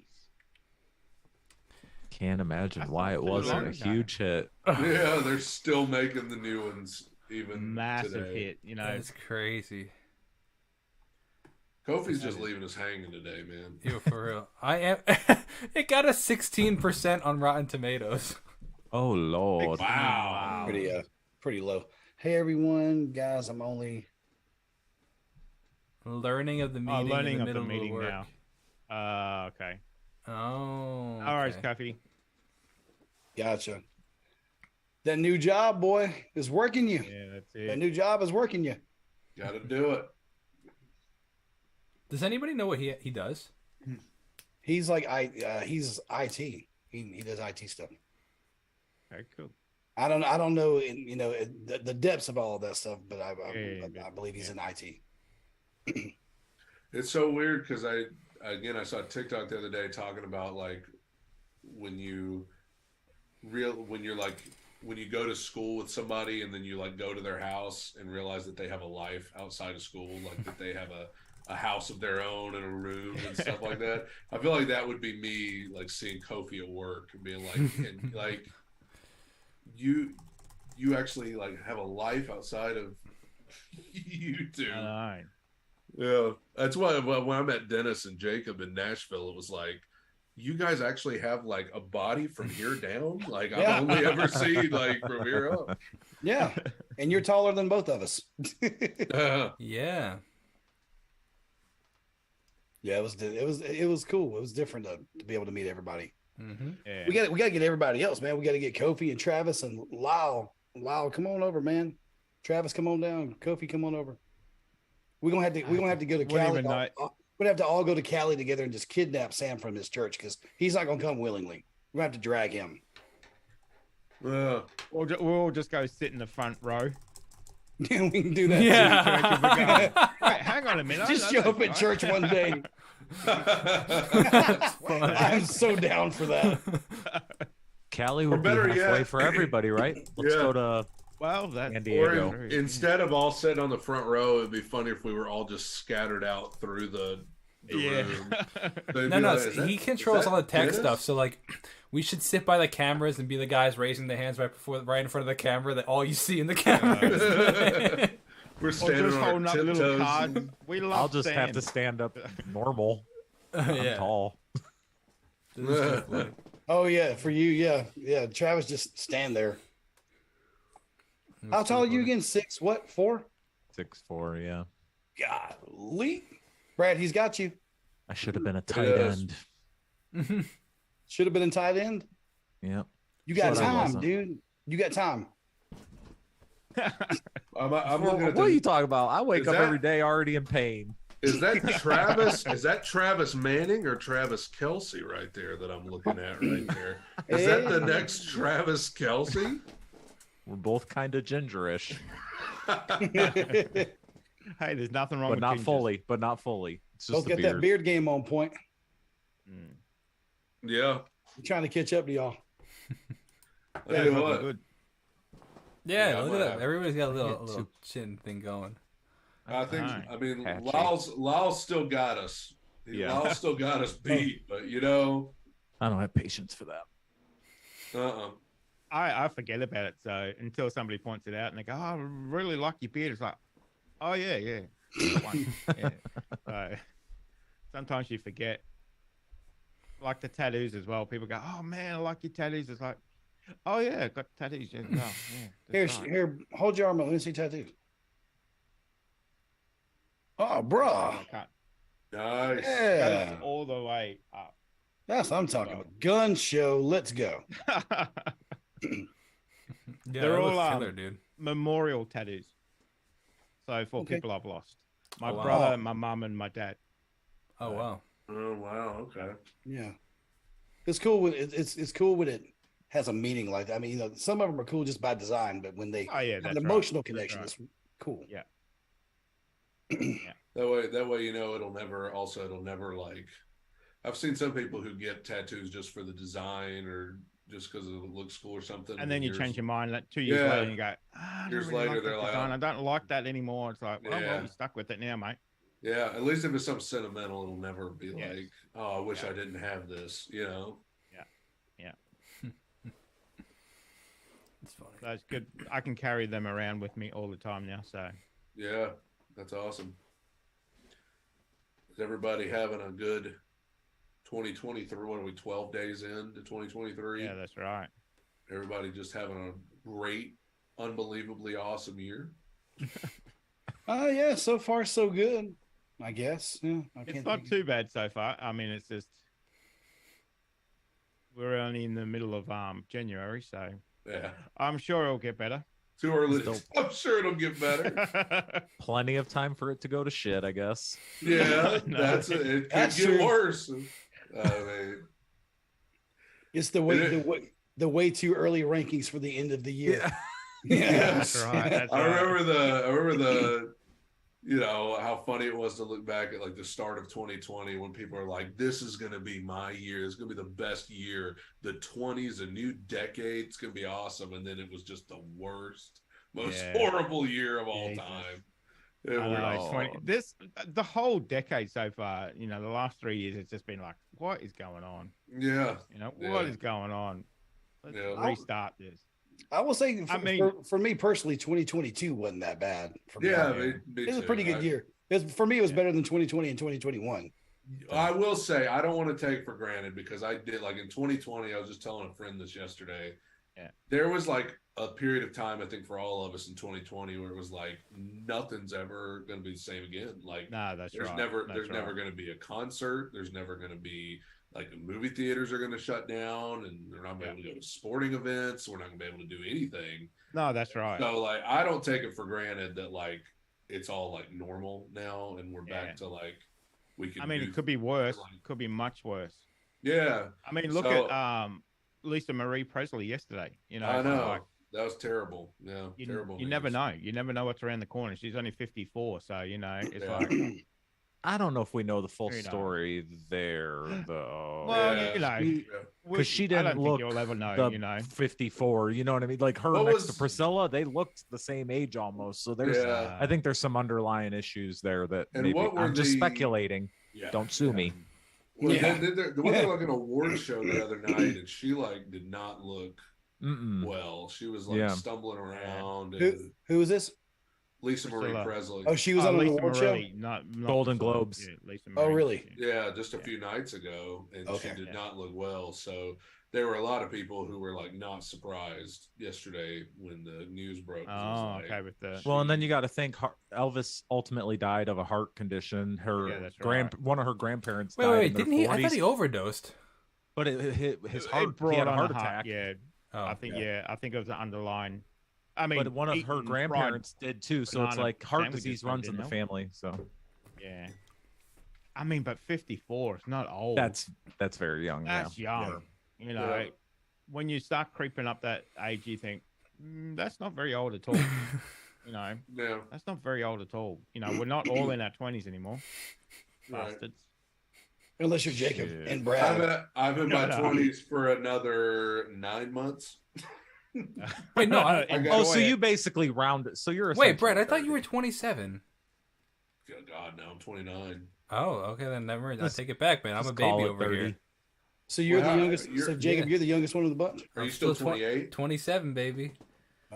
Can't imagine That's why not it too wasn't long a ago. huge hit. Yeah, they're still making the new ones even Massive today. hit, you know. That's crazy. Kofi's just leaving us hanging today, man. Yo, for real. I am. It got a 16% on Rotten Tomatoes. Oh Lord. Wow. Pretty low. Hey everyone, guys, I'm only Learning of the meeting Learning in the of middle the meeting of the work. now. Okay. Oh. All right, okay. Coffee. gotcha. That new job, boy, is working you. Yeah, that's That it. new job is working you. Got to do it. Does anybody know what he does? He's like he's IT. He does IT stuff. Okay, cool. I don't know the depths of all of that stuff, but I believe he's in IT. It's so weird because I saw TikTok the other day talking about like when you go to school with somebody and then you like go to their house and realize that they have a life outside of school, like that they have a house of their own and a room and stuff like that. I feel like that would be me like seeing Kofi at work and being like, and, like you actually like have a life outside of you two. All right. Yeah, that's why when I met Dennis and Jacob in Nashville, it was like, you guys actually have like a body from here down. Like Yeah. I've only ever seen like from here up. Yeah, and you're taller than both of us. Yeah. Yeah, it was cool. It was different to be able to meet everybody. Mm-hmm. Yeah. We got to get everybody else, man. We got to get Kofi and Travis and Lyle. Lyle, come on over, man. Travis, come on down. Kofi, come on over. We're gonna have to go to Wouldn't Cali. even know- We'd have to all go to Cali together and just kidnap Sam from his church because he's not gonna come willingly. We're gonna have to drag him. We'll just go sit in the front row. We can do that. Yeah. Wait, hang on a minute. Just show up at church one day. I'm so down for that. Cali would be better halfway yet- for everybody, right? Let's Yeah. go to Well, that's San Or Diego. instead of all sitting on the front row, it'd be funny if we were all just scattered out through the room. They'd No, be no, like, "Is that- he is controls that all the tech Dennis?" stuff. So like, we should sit by the cameras and be the guys raising their hands right in front of the camera. That all you see in the camera. We're or standing just on our holding up little tiptoes. cards. We love I'll just have to Sam. stand up normal. I'm yeah. tall. This is so funny. Oh yeah, for you, yeah. Travis, just stand there. How tall are you again? 6 what? 4? 6'4", yeah. Golly, Brad, he's got you. I should have been a tight Yes. end. Should have been in tight end. Yep. You got But I time, wasn't. dude. You got time. I'm Well, looking at what are you the, talking about? I wake Is up that- every day already in pain. is that Travis? Is that Travis Manning or Travis Kelsey right there that I'm looking at right there? Is that the next Travis Kelsey? We're both kind of gingerish, Hey, there's nothing wrong but with not gingers. fully. But not fully. It's just Both the got beard. that beard game on point. Mm. Yeah. I'm trying to catch up to y'all. I tell you looking what. good. Yeah, Yeah, look I'm at that. gonna- Everybody's got a get little chin thing going. I think. Alright. I mean, Patchy. Lyle's still got us. Yeah. Lyle's still got us beat, but you know, I don't have patience for that. I forget about it. So until somebody points it out and they go, "Oh, I really like your beard," it's like, "Oh yeah." That one. Yeah. So sometimes you forget. Like the tattoos as well. People go, "Oh man, I like your tattoos." It's like, "Oh yeah, I got tattoos." Yeah, no, yeah, that's right. Here, hold your arm up. Let me see tattoo. Oh, bruh. I can't. Nice. Yeah. Goes all the way up. That's what I'm talking about. Gun show. Let's go. Yeah, They're that all, looks killer, dude. Memorial tattoos. So for Okay. people I've lost. My Oh, wow. brother, my mum, and my dad. Oh wow. Oh wow. Okay. Yeah. It's cool with it's cool with it has a meaning like that. I mean, some of them are cool just by design, but when they Oh yeah, have that's an right. emotional That's connection, right. it's cool. Yeah. That way, it'll never like. I've seen some people who get tattoos just for the design or just because it looks cool or something. And then you change your mind like 2 Yeah. years later and you go, I don't Years really later, like they're that like, design. "Oh." I don't like that anymore. It's like, well, Yeah. you're stuck with it now, mate. Yeah, at least if it's something sentimental, it'll never be Yes. like, oh, I wish Yeah. I didn't have this, you know? It's funny. That's good. I can carry them around with me all the time now. So Yeah, that's awesome. Is everybody having a good 2023? What are we, 12 days into 2023? yeah, that's right. Everybody just having a great, unbelievably awesome year. Yeah, so far so good, I guess. Yeah, It's not too bad so far. I mean, it's just we're only in the middle of January, so Yeah. I'm sure it'll get better. Too early. Still- I'm sure it'll get better. Plenty of time for it to go to shit, I guess. Yeah, No. that's it. It could That's get true. worse. I mean, It's the way too early rankings for the end of the year. Yeah. That's right. That's I right. remember the you know how funny it was to look back at like the start of 2020 when people are like, this is going to be my year, it's going to be the best year, the 20s, a new decade, it's going to be awesome, and then it was just the worst, most Yeah. horrible year of all Jesus. time. I know, it's the whole decade so far, the last 3 years, it's just been like, what is going on? Yeah, What is going on? Let's Yeah. restart this. I will say, mean- for me personally, 2022 wasn't that bad. For me. yeah, It me was a too. pretty good year. For me, it was better than 2020 and 2021. I will say I don't want to take for granted because I did, like, in 2020, I was just telling a friend this yesterday. Yeah. There was like a period of time, I think, for all of us in 2020 where it was like nothing's ever going to be the same again. Like, No, that's there's right. never That's there's never right. going to be a concert. There's never going to be, like, the movie theaters are going to shut down, and they're not going to be able to go to sporting events. We're not going to be able to do anything. No, that's right. So, like, I don't take it for granted that, like, it's all like normal now, and we're Yeah. back to like we can. I mean, do it could be worse. like- Could be much worse. Yeah, I mean, look So- at Lisa Marie Presley yesterday. I know. like, That was terrible. Yeah, terrible. you never news. know. You never know what's around the corner. She's only 54, so it's Yeah. like, I don't know if we know the full You know. story there, though. well, Yeah. you know, Yeah. Because she I didn't don't think look you'll ever know. the 54. You know what I mean? Like her What next to was- Priscilla, they looked the same age almost. So there's, Yeah. I think there's some underlying issues there that And maybe what were I'm just the- speculating. Yeah. Don't sue me. Well, Yeah. there was like an award show the other night, and she like did not look Mm-mm. well. She was like Yeah. stumbling around. And Who is this? Lisa Marie Priscilla. Presley. Oh, she was on an Lisa award show. Marie, not Golden Priscilla. Globes. Yeah, Lisa Oh, Marie. really? Yeah, just a few nights ago, and Okay. she did Yeah. not look well. So there were a lot of people who were like not surprised yesterday when the news broke. 'cause it was Oh, like, okay, with the Well, and then you got to think Elvis ultimately died of a heart condition. Her Yeah, that's right. one of her grandparents Wait, died wait, in their didn't he? I 40s. thought he overdosed. But his it heart, he brought had a on heart attack. Yeah, Oh, I think I think it was the underlying. I mean, But one of her eating grandparents did too. So it's banana like heart sandwiches disease from runs in the dinner. family. So fried- Yeah. I mean, but 54, it's not old. that's very young. That's yeah. young. You know, Yeah. when you start creeping up that age, you think that's not very old at all. Yeah, That's not very old at all. We're not all in our 20s anymore, right. bastards. Unless you're Jacob Shit. and Brad. I'm in my No. 20s for another 9 months. Wait, no. I Oh, so you basically round it. So you're wait, Brett. I essentially thought you were 27. Good God, now I'm 29. Oh, okay, then never mind. I Just- take it back, man. I'm a just call baby it over 30. here. So you're Wow, the youngest. you're- So Jacob, yeah. you're the youngest one of the bunch. Are I'm you still still 28? 27, baby.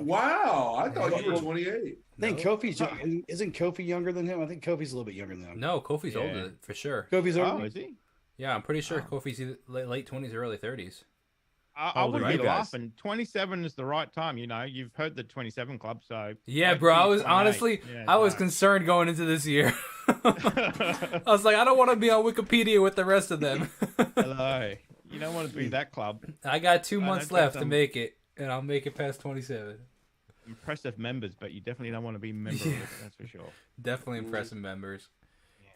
Wow, I thought you were Well, 28. I think No. Kofi's isn't Kofi younger than him? I think Kofi's a little bit younger than him. No, Kofi's Yeah. older for sure. Kofi's Oh, older. is he? Yeah, I'm pretty sure Wow. Kofi's either late 20s or early 30s. I How old are wouldn't you be guys? laughing. 27 is the right time. You've heard the 27 club, so Yeah, wait bro. till I you're was 28. honestly, Yeah, I was no. concerned going into this year. I was like, I don't want to be on Wikipedia with the rest of them. Hello. You don't want to be that club. I got 2 I months don't think left to some- make it, and I'll make it past 27. Impressive members, but you definitely don't want to be a member of it. That's for sure. Definitely impressive members.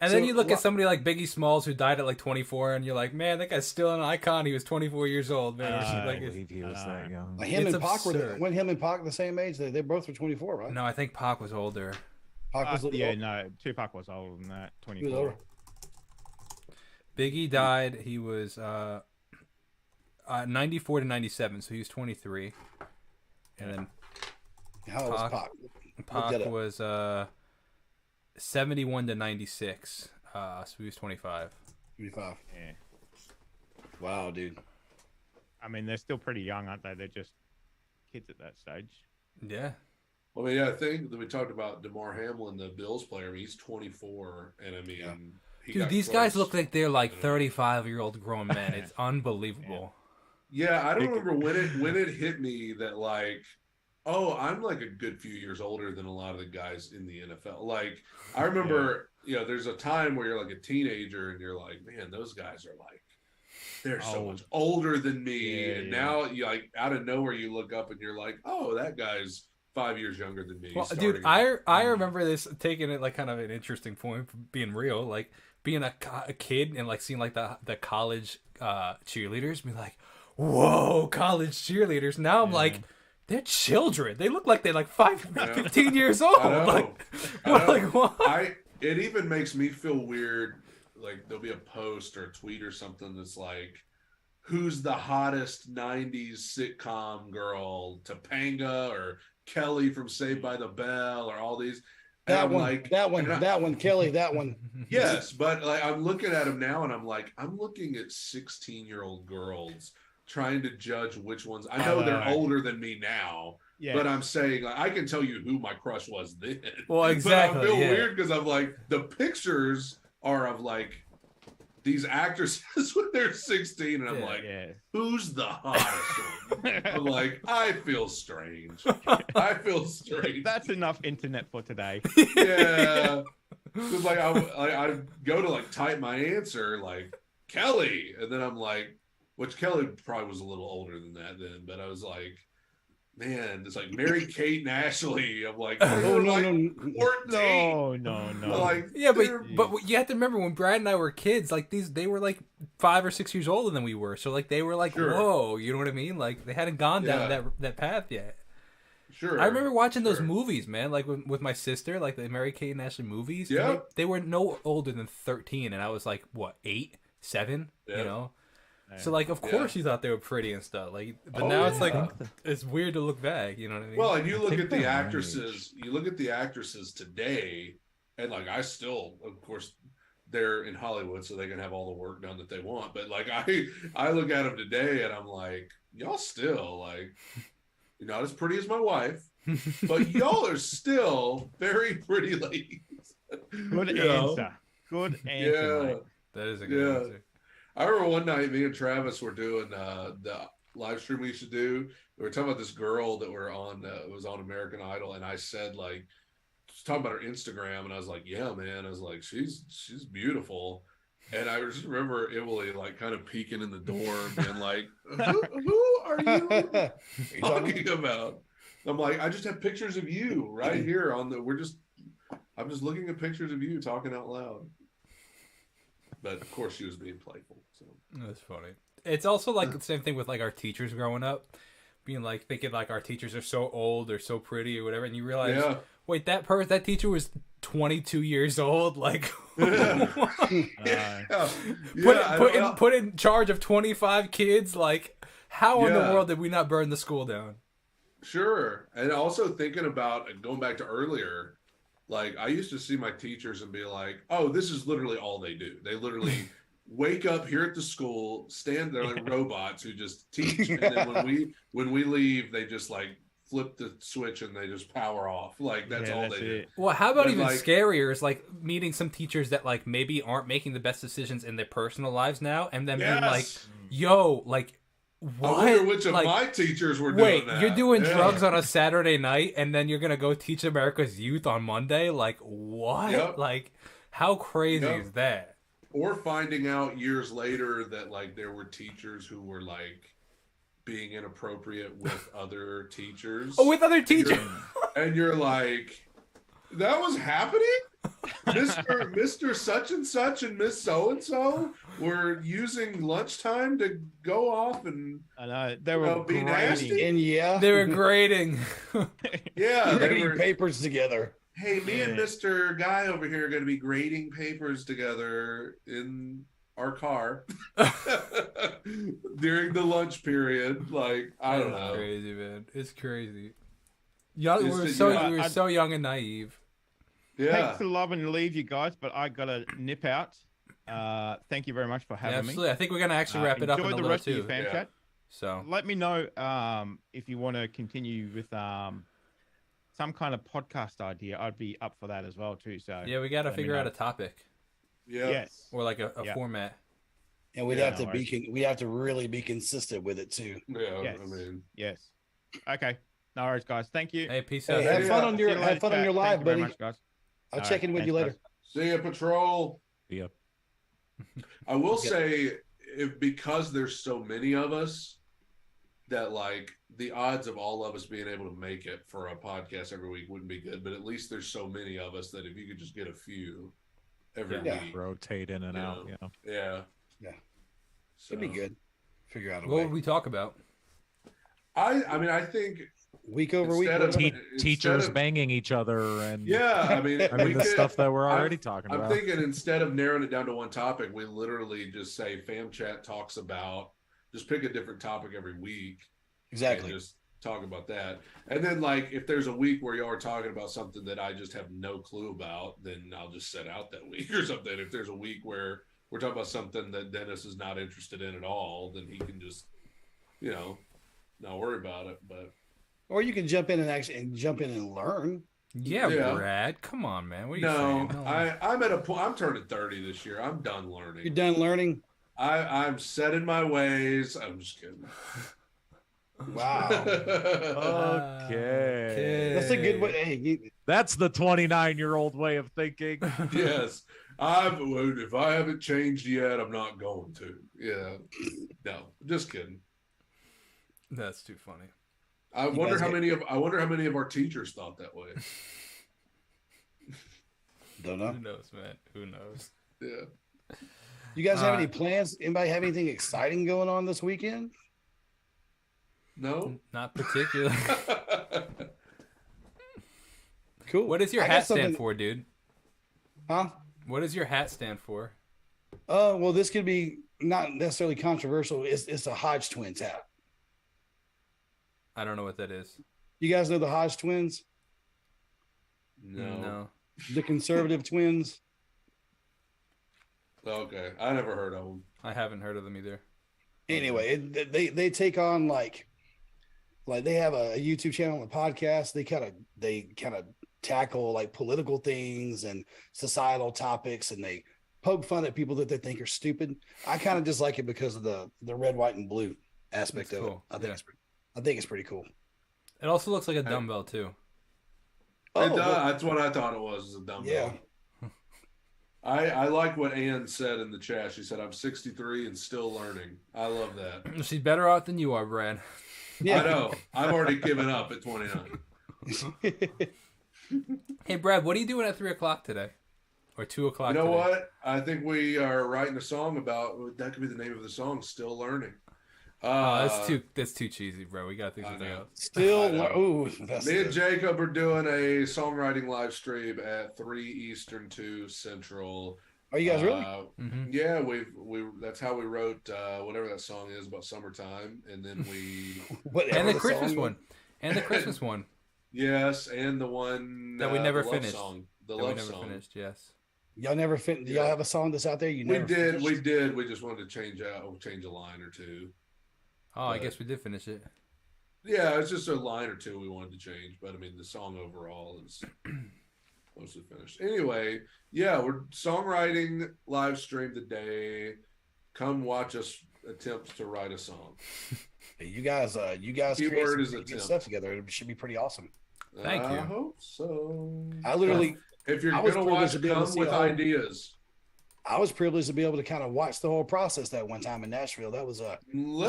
And then you look at somebody like Biggie Smalls who died at like 24, and you're like, man, that guy's still an icon. He was 24 years old, man. I believe he was that young. Like him It's and Pac absurd. when him and Pac the same age, they both were 24, right? No, I think Pac was older. Pac was Yeah, no, Tupac was older than that. he was 24. older. Biggie died. He was 94 to 97, so he was 23. And then How old was Pac? Pac was 71 to 96. So he was 25. 25. Yeah. Wow, dude. I mean, they're still pretty young, aren't they? They're just kids at that stage. Yeah. Well, I mean, I think that we talked about DeMar Hamlin, the Bills player. I mean, he's 24, and I mean, he Dude, got these close. guys look like they're like 35-year-old grown men. It's unbelievable. Yeah, I don't remember when it hit me that like, oh, I'm like a good few years older than a lot of the guys in the NFL. Like, I remember, there's a time where you're like a teenager and you're like, man, those guys are like, they're so much older than me. Yeah, and now you like out of nowhere you look up and you're like, oh, that guy's 5 years younger than me. Well, dude, I remember this, taking it like kind of an interesting point, being real, like being a kid and like seeing like the college cheerleaders, be like, whoa, college cheerleaders. Now I'm like, they're children. They look like they're like 15 years old. I know. Like what? It even makes me feel weird. Like there'll be a post or a tweet or something that's like, who's the hottest 90s sitcom girl? Topanga or Kelly from Saved by the Bell or all these. That one, Kelly, that one. Yes, but like I'm looking at them now and I'm like, I'm looking at 16-year-old girls trying to judge which ones. I know they're older than me now, but I'm saying like, I can tell you who my crush was then. Well, exactly. But I feel weird because I'm like, the pictures are of like these actresses when they're 16, and I'm like, who's the hottest one? I'm like, I feel strange. That's enough internet for today. Yeah. Because like I go to like type my answer like Kelly, and then I'm like, which Kelly probably was a little older than that then, but I was like, man, it's like Mary Kate and Ashley. I'm like, No. 14. No. Like, Yeah, but you have to remember when Brad and I were kids, like they were like 5 or 6 years older than we were. So like they were like, whoa, you know what I mean? Like they hadn't gone down that path yet. Sure. I remember watching those movies, man, like with my sister, like the Mary Kate and Ashley movies. Yeah. They were no older than 13, and I was like, what, 8, 7? Yeah. You know? So like, of course you thought they were pretty and stuff. Like, but now it's like it's weird to look back. You know what I mean? Well, and you look at the actresses. You look at the actresses today, and like I still, of course, they're in Hollywood, so they can have all the work done that they want. But like I look at them today, and I'm like, y'all still like, you're not as pretty as my wife, but y'all are still very pretty ladies. Good answer. Good answer. Mate. That is a good answer. I remember one night me and Travis were doing the live stream we used to do. We were talking about this girl that were on was on American Idol, and I said like, just talking about her Instagram, and I was like, yeah, man. I was like, she's beautiful. And I just remember Emily like kind of peeking in the door and being like, who are you talking about? I'm like, I just have pictures of you right here on the. I'm just looking at pictures of you talking out loud. But of course, she was being playful. So that's funny. It's also like the same thing with like our teachers growing up, being like thinking like our teachers are so old or so pretty or whatever, and you realize, wait, that teacher was 22 years old. Like, put in charge of 25 kids. Like, how in the world did we not burn the school down? Sure, and also thinking about going back to earlier. Like, I used to see my teachers and be like, oh, this is literally all they do. They literally wake up here at the school, stand there like robots who just teach. And then when we leave, they just like flip the switch and they just power off. Like, that's all they do. Well, how about even scarier is like meeting some teachers that like maybe aren't making the best decisions in their personal lives now. And then being like, yo, like, what? I wonder which of my teachers were doing that. Wait, you're doing drugs on a Saturday night and then you're going to go teach America's youth on Monday? Like, what? Yep. Like, how crazy is that? Or finding out years later that, like, there were teachers who were, like, being inappropriate with other teachers. Oh, with other teachers? And you're like, that was happening? Mr. Such and Such and Miss So and So were using lunchtime to go off and I know they were be grading. nasty. And yeah, They were grading. Yeah, they grading were. papers together. Hey, me and Yeah. Mr. Guy over here are going to be grading papers together in our car during the lunch period. Like, I don't That's know. crazy, man. It's crazy. Young, It's we were the- so yeah, we were I- so young and naive. Yeah. Hate to love and leave you guys, but I gotta nip out. Thank you very much for Yeah, having absolutely. me. I think we're gonna actually wrap it up in Enjoy a the little rest of too. your fan Yeah. chat. So Let me know if you want to continue with some kind of podcast idea. I'd be up for that as well too. So yeah, we got to let me figure out know. a topic Yeah. Yes. or like a Yeah. format. And we'd Yeah, have to no be we have to really be consistent with it too. Yeah. Yes. I mean, Yes. Okay. No worries, guys. Thank you. Hey, peace Hey, out. have Yeah. fun on See you your later, have fun on chat. your Thank live, you very buddy. much, guys. I'll All check right, in with you thanks, later. guys. see ya, patrol. Yep. I will say, if because there's so many of us, that like the odds of all of us being able to make it for a podcast every week wouldn't be good. But at least there's so many of us that if you could just get a few every Yeah. week, Rotate in and you out. know. Yeah. Yeah. Yeah. So, It'd be good. Figure out a What way. would we talk about? I mean, I think Week over week. instead of whatever. instead Teachers of- banging each other and Yeah, I mean, I mean we the could- stuff that we're I'm- already talking I'm about. thinking instead of narrowing it down to one topic, we literally just say Fam Chat talks about, just pick a different topic every week Exactly. and just talk about that. And then like if there's a week where y'all are talking about something that I just have no clue about, then I'll just set out that week or something. If there's a week where we're talking about something that Dennis is not interested in at all, then he can just, not worry about it. But Or you can jump in and learn. Yeah, Yeah. Brad. Come on, man. What are you no, saying? I'm at a point. I'm turning 30 this year. I'm done learning. You're done learning. I'm set in my ways. I'm just kidding. Wow. Okay. That's a good way. Hey, That's the 29-year-old way of thinking. Yes. If I haven't changed yet, I'm not going to. Yeah. No, just kidding. That's too funny. I You wonder guys how get- many of our teachers thought that way. don't know. Who knows, man? Who knows? Yeah. You guys have any Alright. plans? Anybody have anything exciting going on this weekend? No. Not particularly. Cool. What does your I got hat stand something- for, dude? Huh? What does your hat stand for? Well, this could be not necessarily controversial. It's a Hodge Twins hat. I don't know what that is. You guys know the Hodge Twins, No. the conservative twins. Okay. I never heard of them. I haven't heard of them either. Anyway, they take on like they have a YouTube channel and a podcast. They kind of tackle like political things and societal topics, and they poke fun at people that they think are stupid. I kind of just like it because of the red, white, and blue aspect That's of cool. it. I Yeah. think it's pretty cool. It also looks like a dumbbell too. It does. well, That's what I thought it was a dumbbell. yeah. I like what Ann said in the chat. She said, I'm 63 and still learning. I love that. She's better off than you are, Brad. Yeah. I know. I've already given up at 29. Hey, Brad, what are you doing at 3:00 today, or 2:00? You know today? what? I think we are writing a song about that. Could be the name of the song. Still learning. Oh, that's too cheesy, bro. We gotta think I something know. else. Still, I know. ooh, that's Me and good. Jacob are doing a songwriting live stream at 3 Eastern, 2 Central. Are you guys really? Mhm. Yeah, we that's how we wrote whatever that song is about summertime, and then we Whatever And the the Christmas song one, and the Christmas one yes, and the one That we never the love finished. song, the that we love never song. finished. Yes. Y'all never fin- Do y'all Yeah. have a song that's out there? You We never did, finished? we did. We just wanted to change a line or two. Oh, I But- guess we did finish it. Yeah, it's just a line or two we wanted to change, but I mean the song overall is mostly finished. Anyway, yeah, we're songwriting live stream today. Come watch us attempt to write a song. You guys create Keyword some is pretty good attempt. stuff together. It should be pretty awesome. Thank I you. hope so. I literally, If you're I was gonna privileged watch, to be able to come see with a whole- ideas. I was privileged to be able to kind of watch the whole process that one time in Nashville. That was Let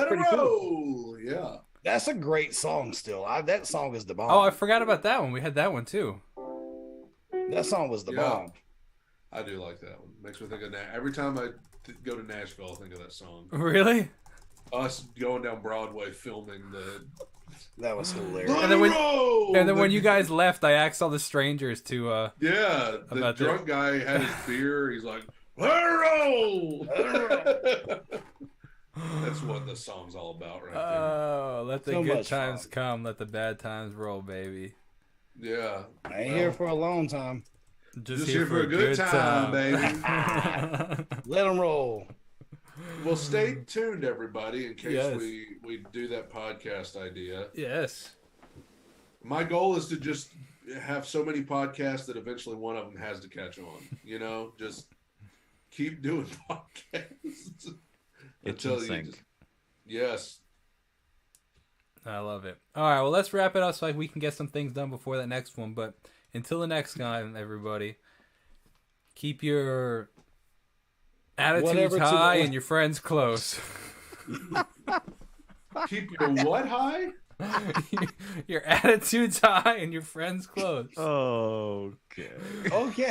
it pretty cool. roll. Yeah. that's a great song. Still, that song is the bomb. Oh, I forgot about that one. We had that one too. That song was the Yeah. bomb. I do like that one. Makes me think of every time I go to Nashville, I think of that song. Really? Us going down Broadway filming the. That was hilarious. And then when you guys left, I asked all the strangers to. Yeah, the drunk guy had his beer. He's like, "Hello." That's what the song's all about, right there. Oh, let the good times come, let the bad times roll, baby. Yeah, I ain't here for a long time. Just here for a good time, baby. Let them roll. Well, stay tuned, everybody, in case we do that podcast idea. Yes. My goal is to just have so many podcasts that eventually one of them has to catch on. You know, just keep doing podcasts. It's in sync. Yes. I love it. All right, well, let's wrap it up so we can get some things done before that next one. But until the next time, everybody, keep your attitudes high and your friends close. Keep your what high? Your attitudes high and your friends close. Okay. Okay.